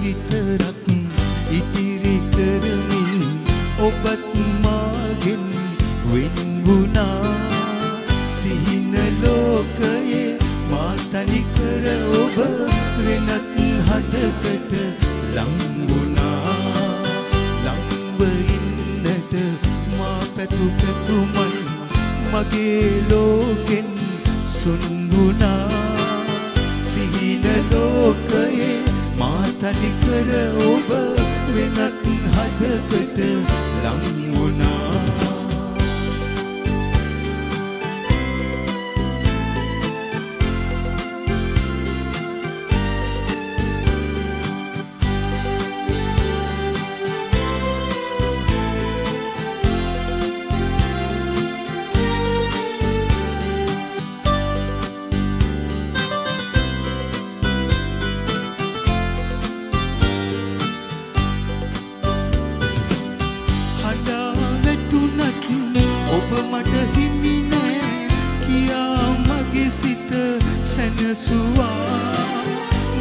විතරක් ඉතිරි කරමින් ඔබත් මාගෙන් වෙන් වුණා සිහින ලෝකයේ මා තනි කර ඔබ වෙනත් හදකට ලං වුණා ළඟ ඉන්නට මා පැතු පැතුමයි මගේ ලෝකෙන් සුන් වුණා සිහින ලෝකයේ මා තනි කර ඔබ වෙනත් හදකට ලං වුණා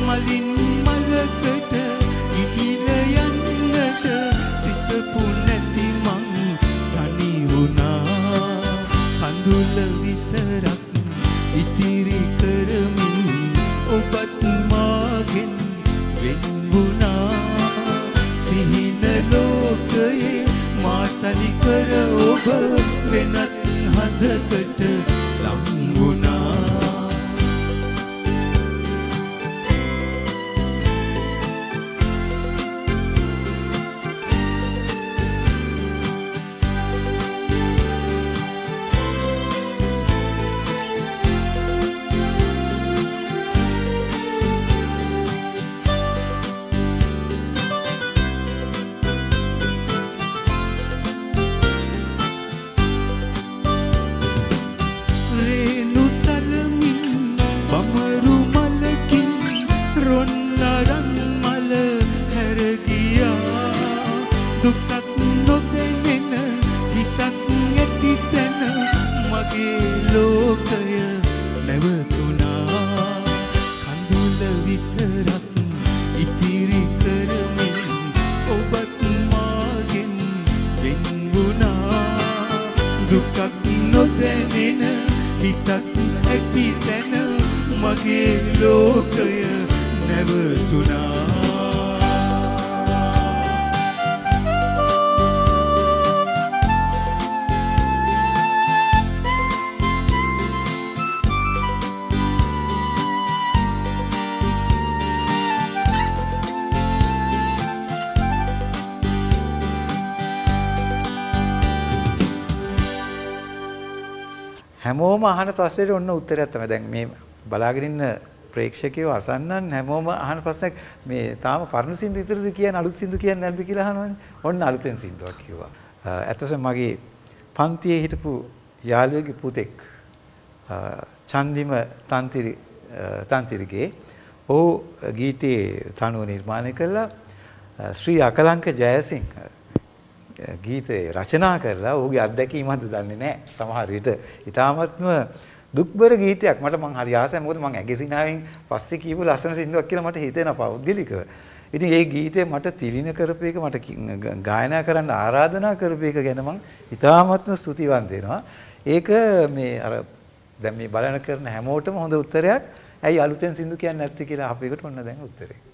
මලින් මලකට ඉගිල යන්නට සිතපු නැති මං තනි වුණා කඳුල විතරක් ඉතිරි කරමින් ඔබත් මාගෙන් වෙන් වුණා සිහින ලෝකයේ මා තනි කර ඔබ වෙනත් හදකට ලං වුණා හැමෝම අහන ප්‍රශ්නෙට ඔන්න උත්තරයක් තමයි. දැන් මේ බලාගෙන ඉන්න ප්‍රේක්ෂකයෝ අසන්නන් හැමෝම අහන ප්‍රශ්නයක් මේ තාම පරණ සින්දු විතරද කියන්නේ අලුත් සින්දු කියන්නේ නැද්ද කියලා අහනවනේ. ඔන්න අලුතෙන් සින්දුවක් කිව්වා. ඇත්තටම මගේ පන්තියේ හිටපු යාළුවෙකුගේ පුතෙක් චන්දිම තන්තිරිගේ ඔහු ගීතේ තනුව නිර්මාණය කළා ශ්‍රී අකලංක ජයසිංහ ගීතේ රචනා කරලා ඔහුගේ අත්දැකීමක්ද දන්නේ නැහැ. සමහර විට ඊටාත්ම දුක්බර ගීතයක් මට මං හරි ආසයි. මොකද මං ඇගසිනාවෙන් පස්සේ කියපු ලස්සන සින්දුවක් කියලා මට හිතෙනවා පෞද්ගලිකව. ඉතින් මේ ගීතේ මට තිලින කරපු එක මට ගායනා කරන්න ආරාධනා කරපු එක ගැන මං ඊටාත්ම ස්තුතිවන්ත වෙනවා. ඒක මේ අර දැන් මේ බලන කරන හැමෝටම හොඳ උත්තරයක්. ඇයි අලුතෙන් සින්දු කියන්නේ නැත්තේ කියලා අහපු එකට ඔන්න දැන් උත්තරේ.